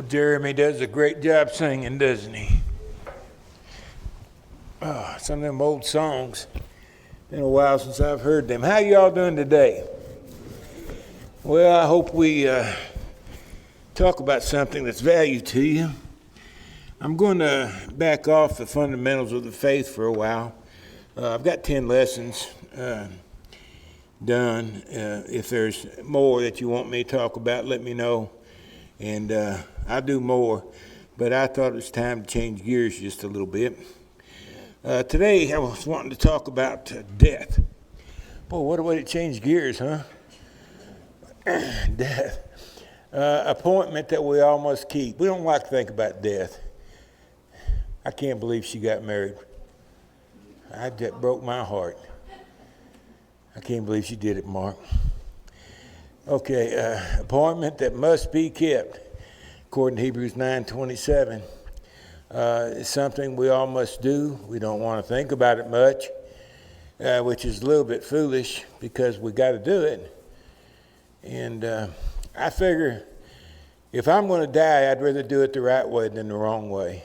Jeremy does a great job singing, doesn't he? Some of them old songs. Been a while since I've heard them. How y'all doing today? Well, I hope we talk about something that's value to you. I'm going to back off the fundamentals of the faith for a while. I've got 10 lessons done. If there's more that you want me to talk about, let me know. And I'll do more. But I thought it was time to change gears just a little bit. Today, I was wanting to talk about death. Boy, what a way to change gears, huh? Death. Appointment that we all must keep. We don't like to think about death. I can't believe she got married. That broke my heart. I can't believe she did it, Mark. Okay, appointment that must be kept, according to Hebrews 9:27. It's something we all must do. We don't want to think about it much, which is a little bit foolish because we got to do it. And I figure if I'm going to die, I'd rather do it the right way than the wrong way.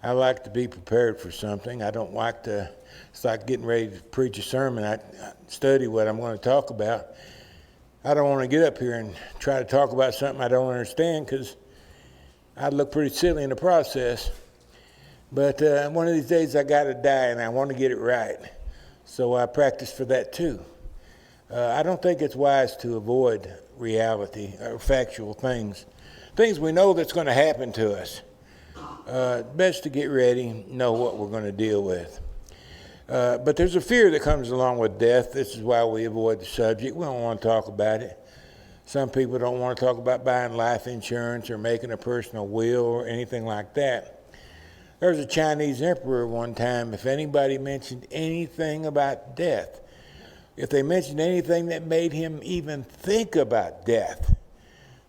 I like to be prepared for something. I don't like to, it's like getting ready to preach a sermon. I study what I'm going to talk about. I don't want to get up here and try to talk about something I don't understand because I'd look pretty silly in the process. But one of these days I got to die and I want to get it right. So I practice for that too. I don't think it's wise to avoid reality or factual things. Things we know that's going to happen to us. Best to get ready, know what we're going to deal with. But there's a fear that comes along with death. This is why we avoid the subject. We don't want to talk about it. Some people don't want to talk about buying life insurance or making a personal will or anything like that. There was a Chinese emperor one time. If anybody mentioned anything about death, if they mentioned anything that made him even think about death,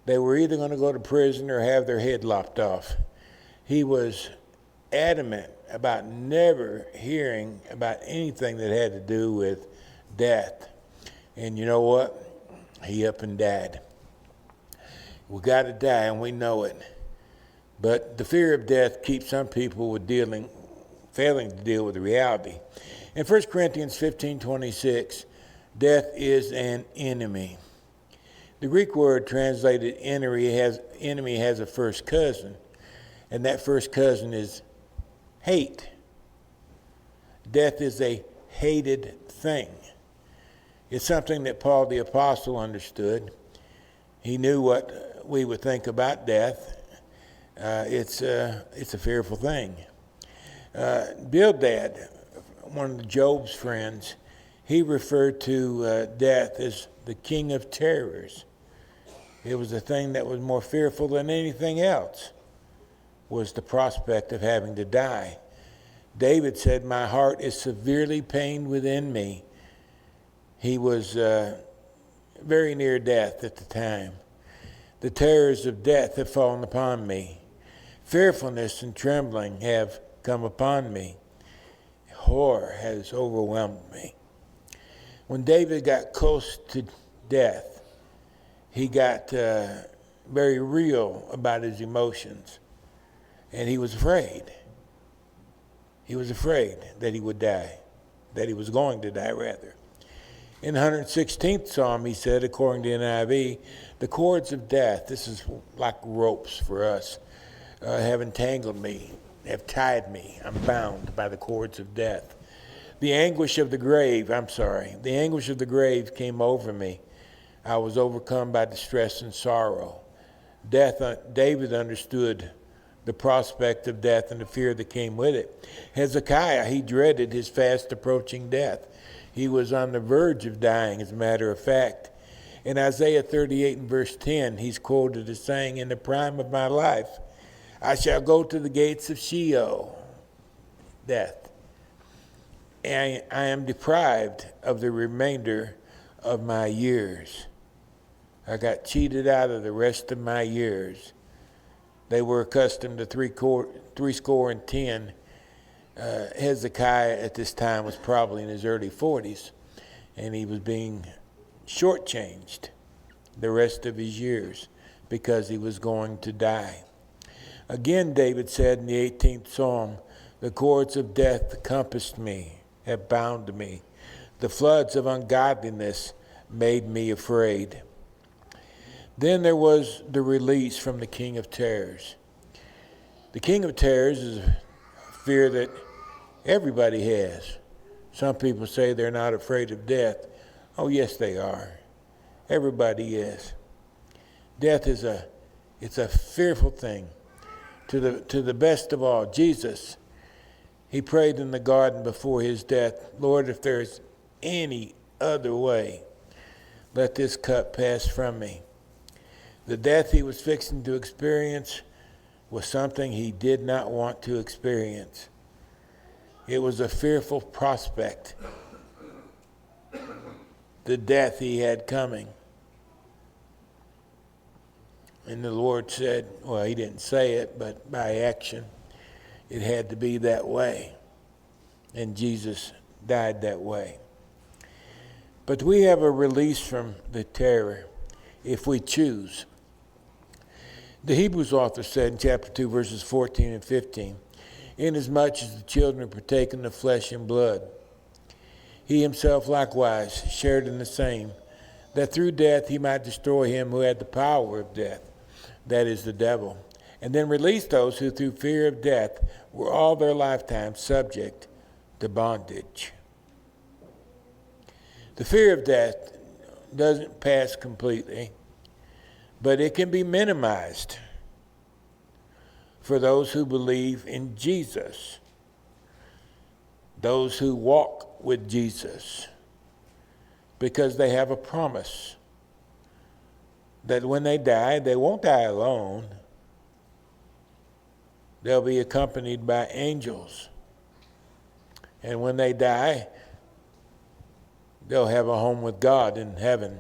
they were either going to go to prison or have their head lopped off. He was adamant about never hearing about anything that had to do with death. And you know what? He up and died. We got to die, and we know it. But the fear of death keeps some people failing to deal with the reality. In 1 Corinthians 15:26, death is an enemy. The Greek word translated enemy has a first cousin, and that first cousin is hate. Death is a hated thing. It's something that Paul the Apostle understood. He knew what we would think about death. It's a fearful thing. Bildad, one of Job's friends, he referred to death as the king of terrors. It was a thing that was more fearful than anything else, was the prospect of having to die. David said, "My heart is severely pained within me." He was very near death at the time. The terrors of death have fallen upon me. Fearfulness and trembling have come upon me. Horror has overwhelmed me. When David got close to death, he got very real about his emotions. And he was afraid. He was afraid that he would die, that he was going to die, rather. In the 116th Psalm, he said, according to NIV, the cords of death, this is like ropes for us, have entangled me, have tied me. I'm bound by the cords of death. The anguish of the grave came over me. I was overcome by distress and sorrow. David understood the prospect of death and the fear that came with it. Hezekiah, he dreaded his fast approaching death. He was on the verge of dying, as a matter of fact. In Isaiah 38 and verse 10, he's quoted as saying, "In the prime of my life, I shall go to the gates of Sheol," death. And I am deprived of the remainder of my years. I got cheated out of the rest of my years. They were accustomed to three score and 10. Hezekiah at this time was probably in his early 40s, and he was being shortchanged the rest of his years. because he was going to die. Again, David said in the 18th Psalm, the cords of death compassed me, have bound me. The floods of ungodliness made me afraid. Then there was the release from the King of Terrors. The King of Terrors is a fear that everybody has. Some people say they're not afraid of death. Oh, yes, they are. Everybody is. Death is it's a fearful thing. To the best of all, Jesus, he prayed in the garden before his death, Lord, if there's any other way, let this cup pass from me. The death he was fixing to experience was something he did not want to experience. It was a fearful prospect, the death he had coming. And the Lord said, well, he didn't say it, but by action, it had to be that way. And Jesus died that way. But we have a release from the terror if we choose. The Hebrews author said in chapter 2, verses 14 and 15, inasmuch as the children partake in the flesh and blood, he himself likewise shared in the same, that through death he might destroy him who had the power of death, that is the devil, and then release those who through fear of death were all their lifetime subject to bondage. The fear of death doesn't pass completely, but it can be minimized for those who believe in Jesus, those who walk with Jesus, because they have a promise that when they die, they won't die alone. They'll be accompanied by angels. And when they die, they'll have a home with God in heaven,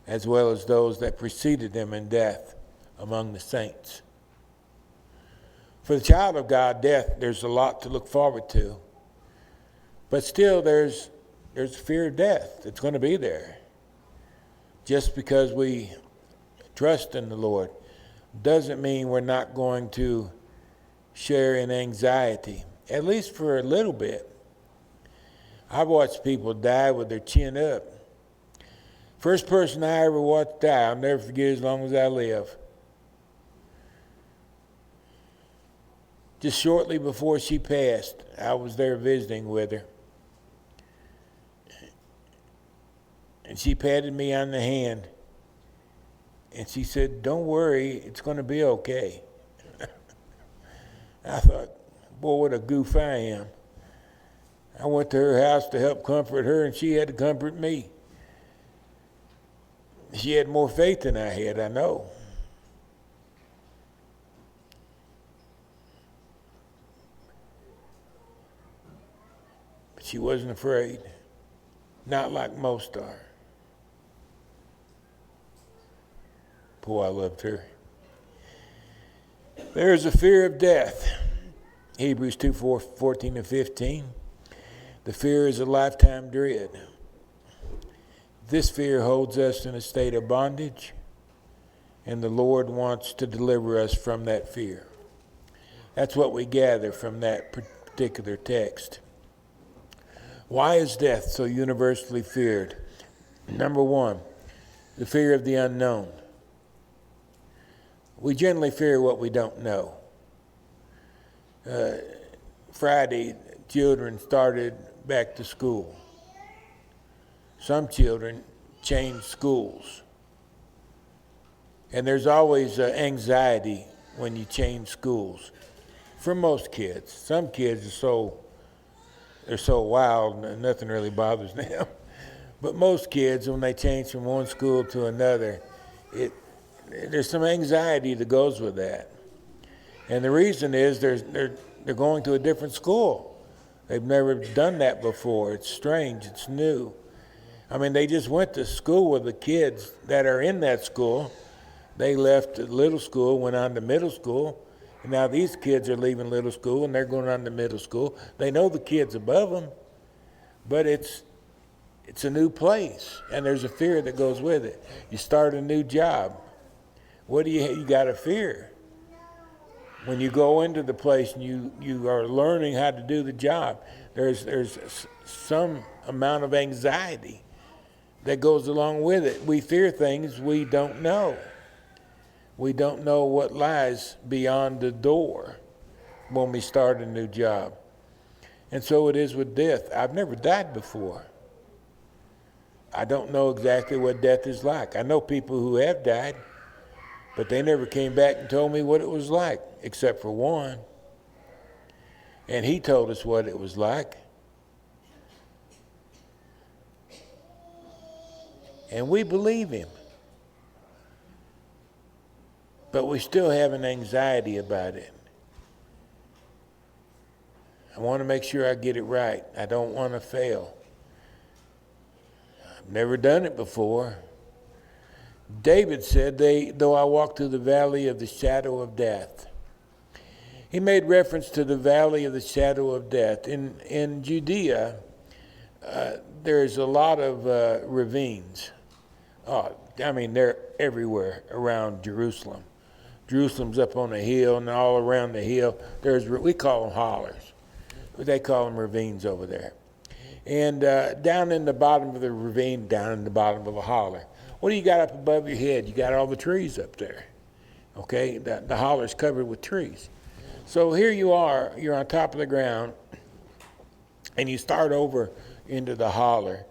as well as those that preceded them in death among the saints. For the child of God, death, there's a lot to look forward to. But still, there's fear of death that's going to be there. Just because we trust in the Lord doesn't mean we're not going to share in anxiety, at least for a little bit. I've watched people die with their chin up. First person I ever watched die, I'll never forget as long as I live. Just shortly before she passed, I was there visiting with her. And she patted me on the hand. And she said, don't worry, it's going to be okay. I thought, boy, what a goof I am. I went to her house to help comfort her, and she had to comfort me. She had more faith than I had, I know. But she wasn't afraid. Not like most are. Boy, I loved her. There is a fear of death. Hebrews 2:14 and 15. The fear is a lifetime dread. This fear holds us in a state of bondage, and the Lord wants to deliver us from that fear. That's what we gather from that particular text. Why is death so universally feared? Number one, the fear of the unknown. We generally fear what we don't know. Friday, children started back to school. Some children change schools. And there's always anxiety when you change schools. For most kids. Some kids they're so wild and nothing really bothers them. But most kids, when they change from one school to another, there's some anxiety that goes with that. And the reason is they're going to a different school. They've never done that before. It's strange. It's new. I mean, they just went to school with the kids that are in that school. They left little school, went on to middle school, and now these kids are leaving little school and they're going on to middle school. They know the kids above them, but it's a new place, and there's a fear that goes with it. You start a new job. What do you got to fear? When you go into the place and you are learning how to do the job, there's some amount of anxiety that goes along with it. We fear things we don't know. We don't know what lies beyond the door when we start a new job. And so it is with death. I've never died before. I don't know exactly what death is like. I know people who have died, but they never came back and told me what it was like, except for one. And he told us what it was like. And we believe him. But we still have an anxiety about it. I want to make sure I get it right. I don't want to fail. I've never done it before. David said, though I walk through the valley of the shadow of death. He made reference to the valley of the shadow of death. In Judea, there's a lot of ravines. They're everywhere around Jerusalem. Jerusalem's up on a hill, and all around the hill, we call them hollers. They call them ravines over there. And down in the bottom of the ravine, down in the bottom of a holler, what do you got up above your head? You got all the trees up there. Okay, the holler's covered with trees. So here you are, you're on top of the ground, and you start over into the holler.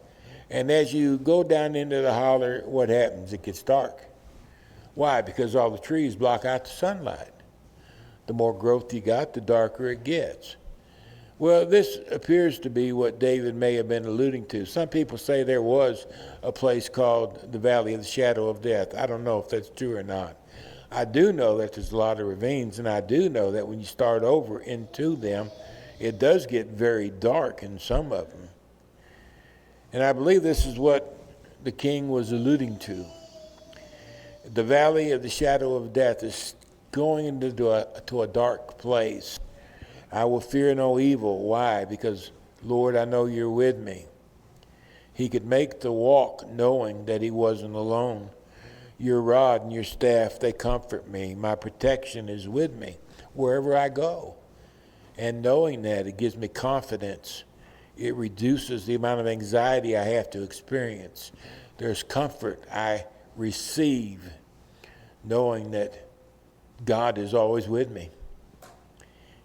And as you go down into the holler, what happens? It gets dark. Why? Because all the trees block out the sunlight. The more growth you got, the darker it gets. Well, this appears to be what David may have been alluding to. Some people say there was a place called the Valley of the Shadow of Death. I don't know if that's true or not. I do know that there's a lot of ravines, and I do know that when you start over into them, it does get very dark in some of them. And I believe this is what the king was alluding to. The Valley of the Shadow of Death is going into a dark place. I will fear no evil. Why? Because, Lord, I know you're with me. He could make the walk knowing that he wasn't alone. Your rod and your staff, they comfort me. My protection is with me wherever I go. And knowing that, it gives me confidence. It reduces the amount of anxiety I have to experience. There's comfort I receive knowing that God is always with me.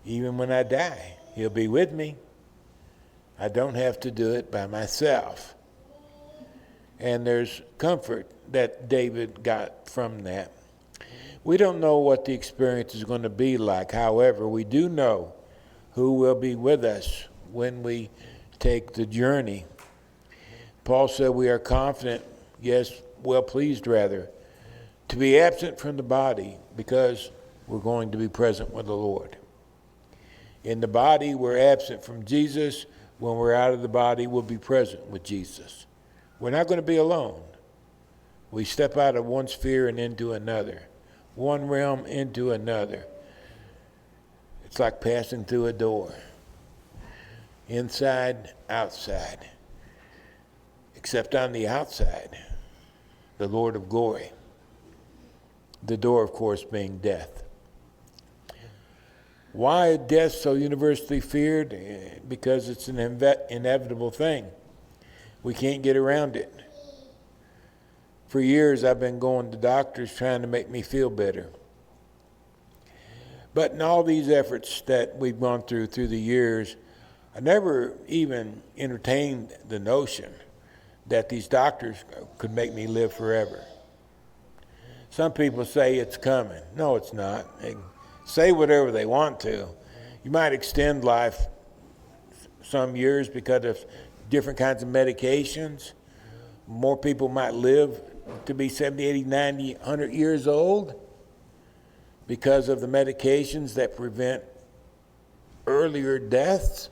Even when I die, he'll be with me. I don't have to do it by myself. And there's comfort that David got from that. We don't know what the experience is going to be like. However, we do know who will be with us when we take the journey. Paul said we are confident, yes, well pleased rather, to be absent from the body because we're going to be present with the Lord. In the body, we're absent from Jesus. When we're out of the body, we'll be present with Jesus. We're not going to be alone. We step out of one sphere and into another, one realm into another. It's like passing through a door. Inside, outside. Except on the outside, the Lord of glory. The door, of course, being death. Why is death so universally feared? Because it's an inevitable thing. We can't get around it. For years, I've been going to doctors trying to make me feel better. But in all these efforts that we've gone through the years, I never even entertained the notion that these doctors could make me live forever. Some people say it's coming. No, it's not. They say whatever they want to. You might extend life some years because of different kinds of medications. More people might live to be 70, 80, 90, 100 years old because of the medications that prevent earlier deaths.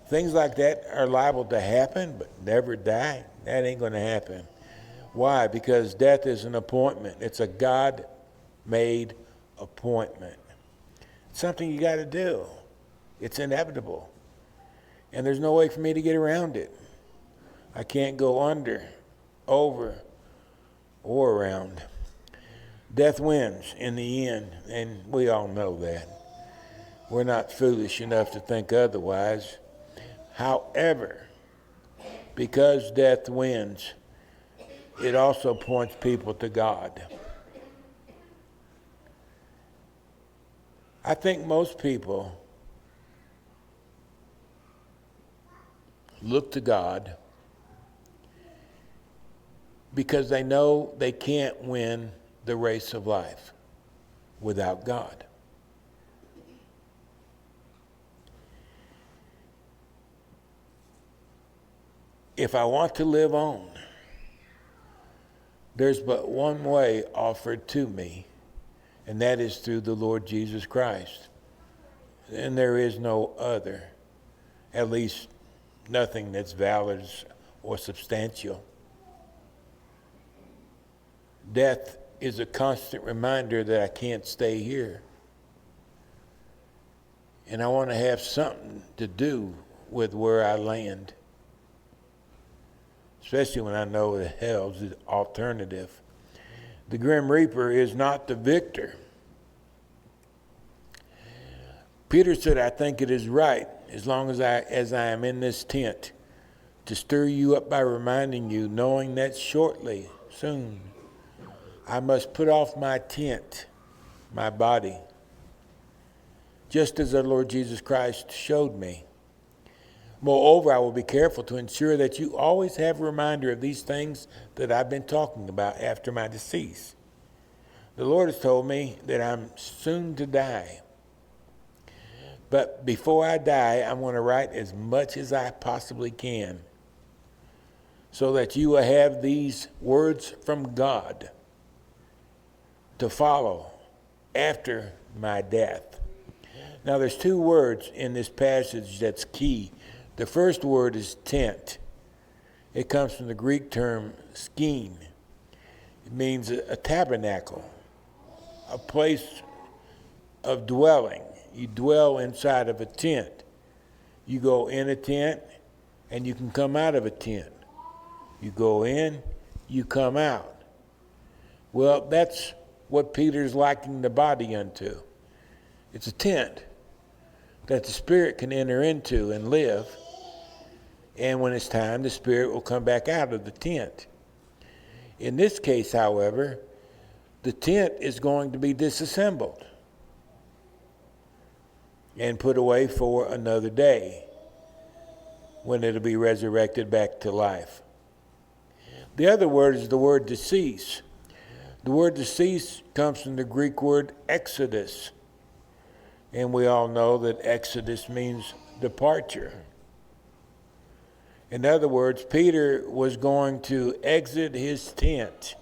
Things like that are liable to happen, but never die. That ain't going to happen. Why? Because death is an appointment. It's a God-made appointment. It's something you got to do. It's inevitable. And there's no way for me to get around it. I can't go under, over, or around. Death wins in the end, and we all know that. We're not foolish enough to think otherwise. However, because death wins, it also points people to God. I think most people look to God because they know they can't win the race of life without God. If I want to live on, there's but one way offered to me, and that is through the Lord Jesus Christ. And there is no other, at least nothing that's valid or substantial. Death is a constant reminder that I can't stay here. And I want to have something to do with where I land, especially when I know that hell's the alternative. The Grim Reaper is not the victor. Peter said, I think it is right, as long as I am in this tent, to stir you up by reminding you, knowing that shortly, soon, I must put off my tent, my body, just as the Lord Jesus Christ showed me. Moreover, I will be careful to ensure that you always have a reminder of these things that I've been talking about after my decease. The Lord has told me that I'm soon to die. But before I die, I want to write as much as I possibly can so that you will have these words from God to follow after my death. Now, there's two words in this passage that's key. The first word is tent. It comes from the Greek term skene. It means a tabernacle, a place of dwelling. You dwell inside of a tent. You go in a tent, and you can come out of a tent. You go in, you come out. Well, that's what Peter's likening the body unto. It's a tent that the spirit can enter into and live. And when it's time, the spirit will come back out of the tent. In this case, however, the tent is going to be disassembled and put away for another day when it'll be resurrected back to life. The other word is the word decease. The word decease comes from the Greek word exodus. And we all know that exodus means departure. In other words, Peter was going to exit his tent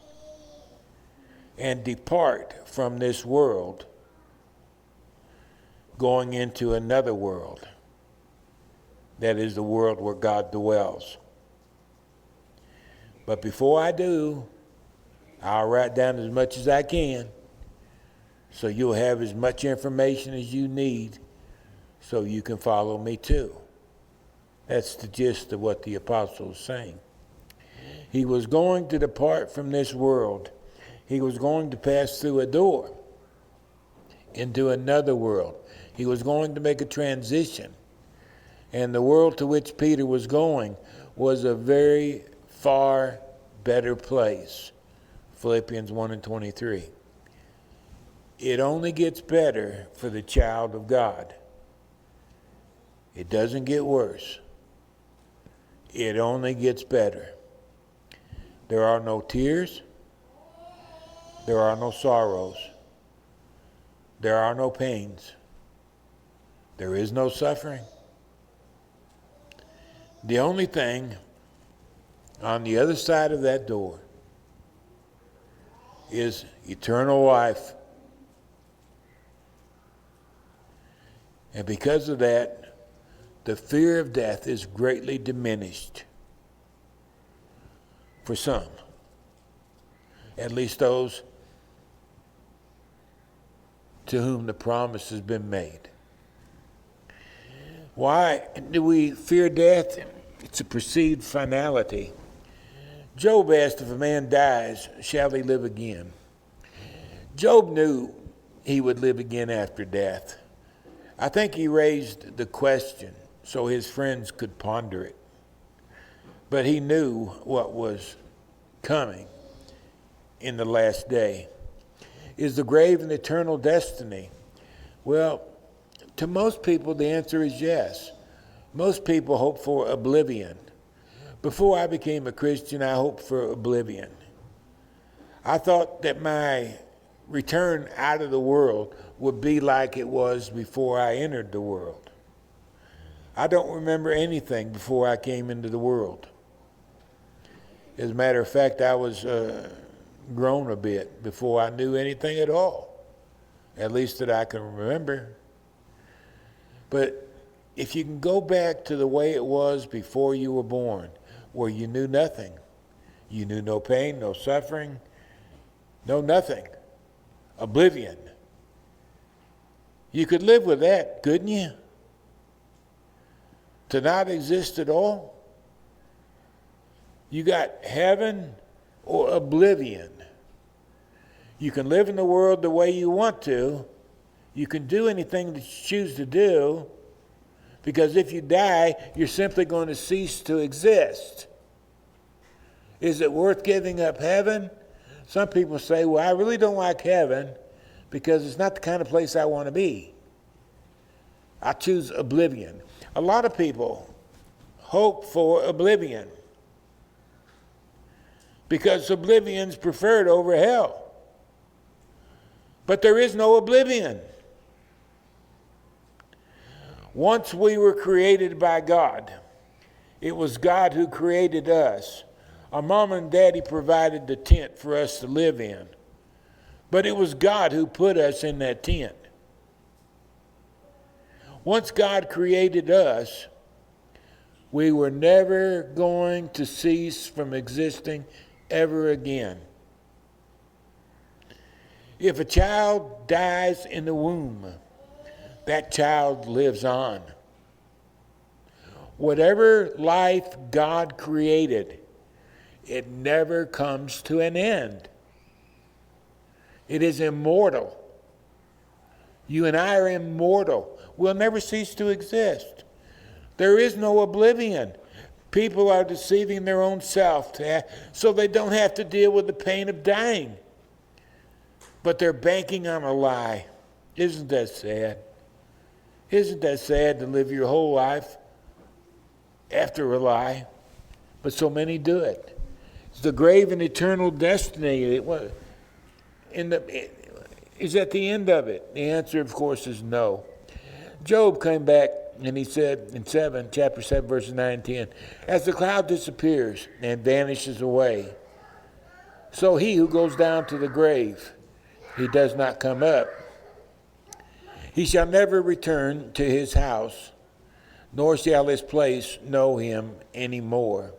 and depart from this world, going into another world. That is the world where God dwells. But before I do, I'll write down as much as I can so you'll have as much information as you need so you can follow me too. That's the gist of what the apostle is saying. He was going to depart from this world. He was going to pass through a door into another world. He was going to make a transition. And the world to which Peter was going was a very far better place. Philippians 1:23. It only gets better for the child of God. It doesn't get worse. It only gets better. There are no tears. There are no sorrows. There are no pains. There is no suffering. The only thing on the other side of that door is eternal life. And because of that, the fear of death is greatly diminished for some, at least those to whom the promise has been made. Why do we fear death? It's a perceived finality. Job asked, if a man dies, shall he live again? Job knew he would live again after death. I think he raised the question so his friends could ponder it. But he knew what was coming in the last day. Is the grave an eternal destiny? Well, to most people, the answer is yes. Most people hope for oblivion. Before I became a Christian, I hoped for oblivion. I thought that my return out of the world would be like it was before I entered the world. I don't remember anything before I came into the world. As a matter of fact, I was grown a bit before I knew anything at all, at least that I can remember. But if you can go back to the way it was before you were born, where you knew nothing, you knew no pain, no suffering, no nothing, oblivion, you could live with that, couldn't you? To not exist at all? You got heaven or oblivion. You can live in the world the way you want to. You can do anything that you choose to do, because if you die, you're simply going to cease to exist. Is it worth giving up heaven? Some people say, well, I really don't like heaven because it's not the kind of place I want to be. I choose oblivion. A lot of people hope for oblivion because oblivion's preferred over hell. But there is no oblivion. Once we were created by God. It was God who created us. Our mom and daddy provided the tent for us to live in. But it was God who put us in that tent. Once God created us, we were never going to cease from existing ever again. If a child dies in the womb, that child lives on. Whatever life God created, it never comes to an end. It is immortal. You and I are immortal. We'll never cease to exist. There is no oblivion. People are deceiving their own self so they don't have to deal with the pain of dying. But they're banking on a lie. Isn't that sad? Isn't that sad to live your whole life after a lie? But so many do it. It's the grave and eternal destiny. Is at the end of it? The answer, of course, is no. Job came back and he said in chapter 7, verses 9 and 10, as the cloud disappears and vanishes away, so he who goes down to the grave, he does not come up. He shall never return to his house, nor shall his place know him any more.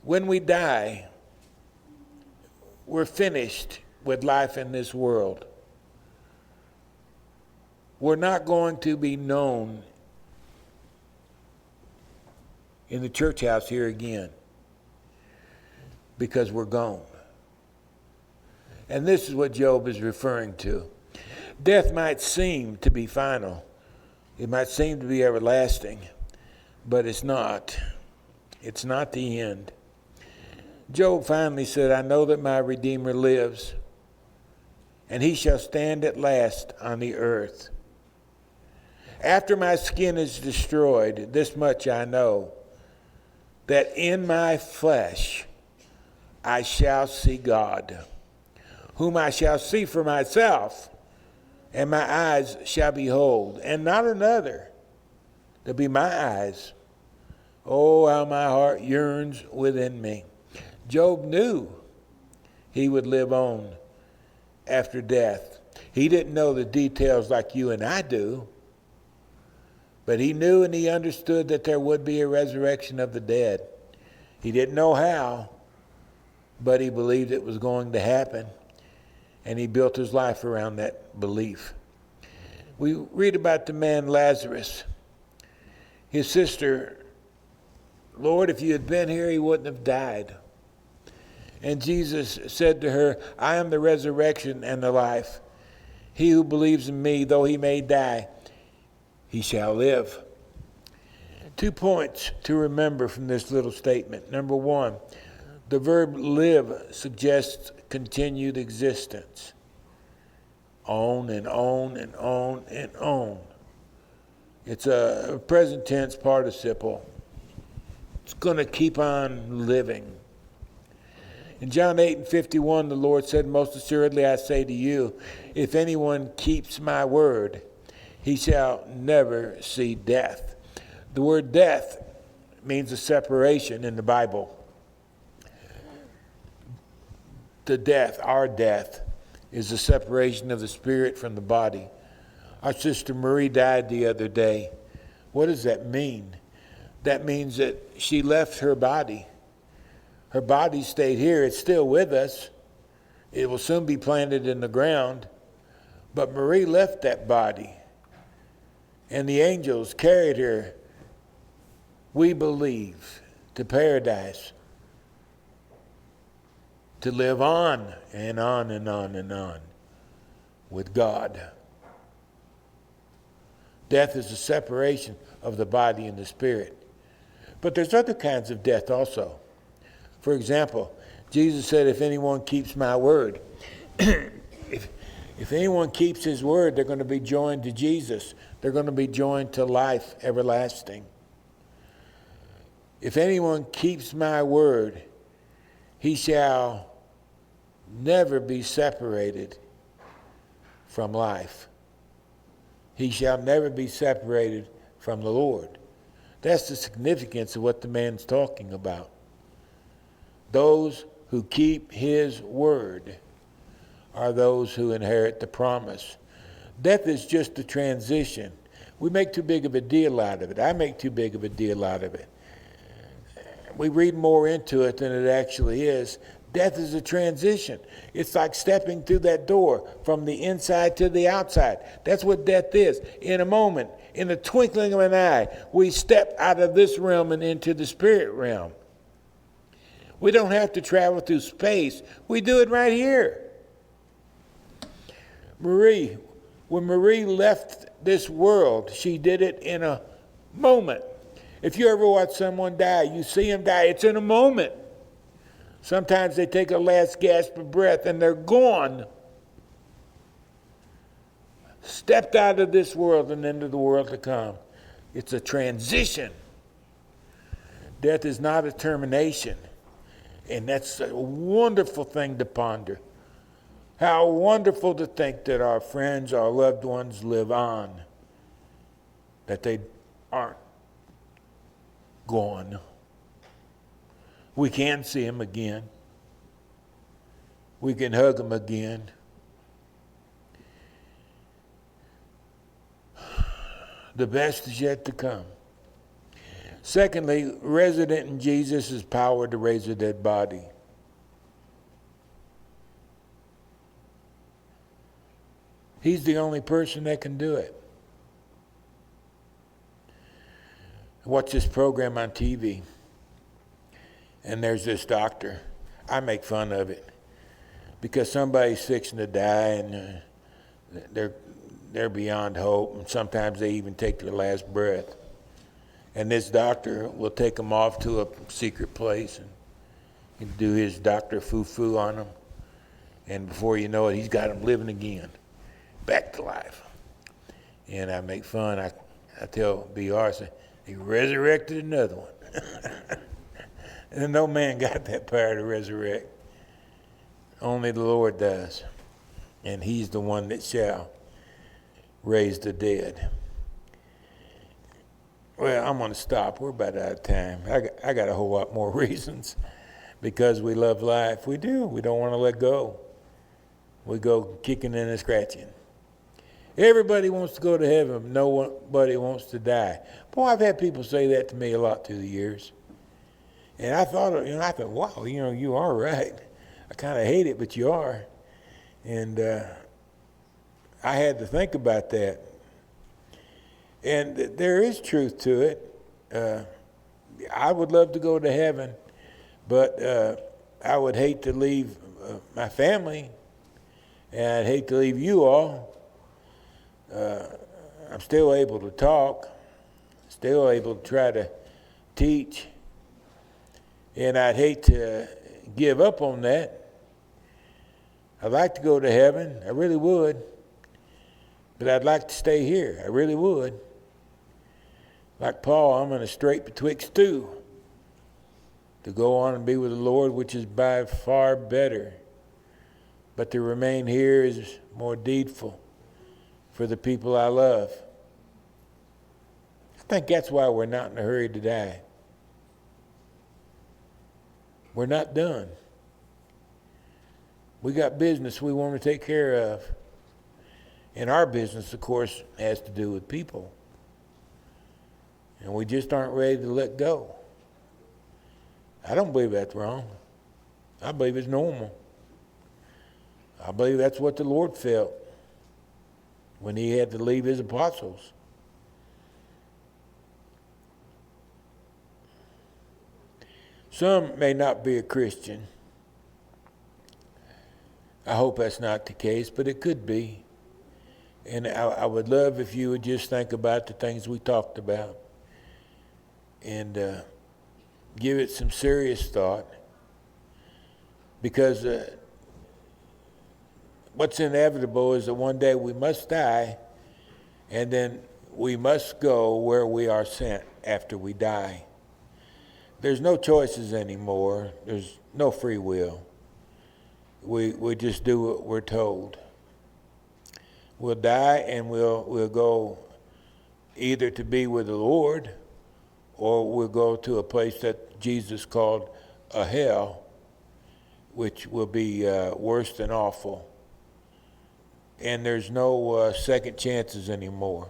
When we die, we're finished with life in this world. We're not going to be known in the church house here again because we're gone. And this is what Job is referring to. Death might seem to be final. It might seem to be everlasting, but it's not. It's not the end. Job finally said, I know that my Redeemer lives, and he shall stand at last on the earth. After my skin is destroyed, this much I know, that in my flesh I shall see God, whom I shall see for myself, and my eyes shall behold, and not another. They'll be my eyes. Oh, how my heart yearns within me. Job knew he would live on after death. He didn't know the details like you and I do, but he knew and he understood that there would be a resurrection of the dead. He didn't know how, but he believed it was going to happen, and he built his life around that belief. We read about the man Lazarus. His sister, Lord, if you had been here, he wouldn't have died. And Jesus said to her, I am the resurrection and the life. He who believes in me, though he may die, he shall live. 2 points to remember from this little statement. Number one, the verb live suggests continued existence. On and on and on and on. It's a present tense participle. It's going to keep on living. In John 8:51, the Lord said, most assuredly I say to you, if anyone keeps my word, he shall never see death. The word death means a separation in the Bible. The death, our death, is the separation of the spirit from the body. Our sister Marie died the other day. What does that mean? That means that she left her body. Her body stayed here. It's still with us. It will soon be planted in the ground. But Marie left that body. And the angels carried her, we believe, to paradise. To live on and on and on and on with God. Death is a separation of the body and the spirit. But there's other kinds of death also. For example, Jesus said, if anyone keeps my word, if anyone keeps his word, they're going to be joined to Jesus. They're going to be joined to life everlasting. If anyone keeps my word, he shall never be separated from life. He shall never be separated from the Lord. That's the significance of what the man's talking about. Those who keep his word are those who inherit the promise. Death is just a transition. We make too big of a deal out of it. I make too big of a deal out of it. We read more into it than it actually is. Death is a transition. It's like stepping through that door from the inside to the outside. That's what death is. In a moment, in the twinkling of an eye, we step out of this realm and into the spirit realm. We don't have to travel through space. We do it right here. When Marie left this world, she did it in a moment. If you ever watch someone die, you see them die, it's in a moment. Sometimes they take a last gasp of breath and they're gone. Stepped out of this world and into the world to come. It's a transition. Death is not a termination. And that's a wonderful thing to ponder. How wonderful to think that our friends, our loved ones live on. That they aren't gone. We can see them again. We can hug them again. The best is yet to come. Secondly, resident in Jesus is power to raise a dead body. He's the only person that can do it. I watch this program on TV, and there's this doctor. I make fun of it because somebody's fixing to die, and they're beyond hope, and sometimes they even take their last breath. And this doctor will take them off to a secret place and do his Dr. Foo-Foo on them. And before you know it, he's got them living again, back to life. And I make fun. I tell BR, I say, he resurrected another one. And no man got that power to resurrect. Only the Lord does. And he's the one that shall raise the dead. Well, I'm going to stop. We're about out of time. I got a whole lot more reasons. Because we love life. We do. We don't want to let go. We go kicking and scratching. Everybody wants to go to heaven. Nobody wants to die. Boy, I've had people say that to me a lot through the years. And I thought, wow, you are right. I kind of hate it, but you are. And I had to think about that. And there is truth to it. I would love to go to heaven, but I would hate to leave my family, and I'd hate to leave you all. I'm still able to talk, still able to try to teach, and I'd hate to give up on that. I'd like to go to heaven, I really would, but I'd like to stay here, I really would. Like Paul, I'm in a strait betwixt two, to go on and be with the Lord, which is by far better. But to remain here is more needful for the people I love. I think that's why we're not in a hurry to die. We're not done. We got business we want to take care of. And our business, of course, has to do with people. And we just aren't ready to let go. I don't believe that's wrong. I believe it's normal. I believe that's what the Lord felt when he had to leave his apostles. Some may not be a Christian. I hope that's not the case, but it could be. And I would love if you would just think about the things we talked about and give it some serious thought, because what's inevitable is that one day we must die, and then we must go where we are sent after we die. There's no choices anymore. There's no free will. We just do what we're told. We'll die and we'll go either to be with the Lord, or we'll go to a place that Jesus called a hell, which will be worse than awful. And there's no second chances anymore.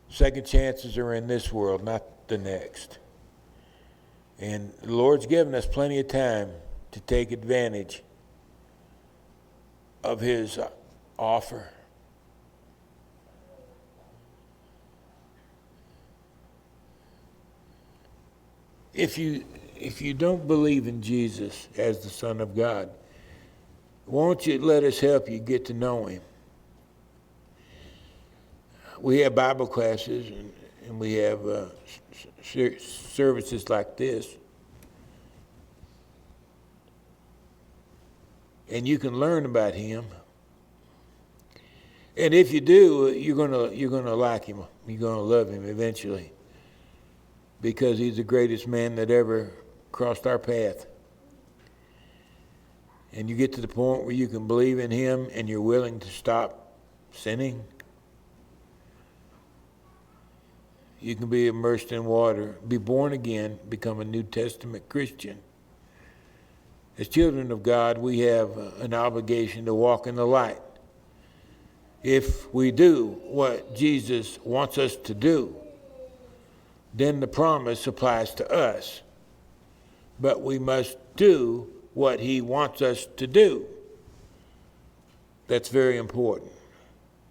Second chances are in this world, not the next. And the Lord's given us plenty of time to take advantage of his offer. If you don't believe in Jesus as the Son of God, won't you let us help you get to know him? We have Bible classes and we have services like this. And you can learn about him. And if you do, you're gonna like him. You're gonna love him eventually, because he's the greatest man that ever crossed our path. And you get to the point where you can believe in him and you're willing to stop sinning. You can be immersed in water, be born again, become a New Testament Christian. As children of God, we have an obligation to walk in the light. If we do what Jesus wants us to do, then the promise applies to us. But we must do what he wants us to do. That's very important.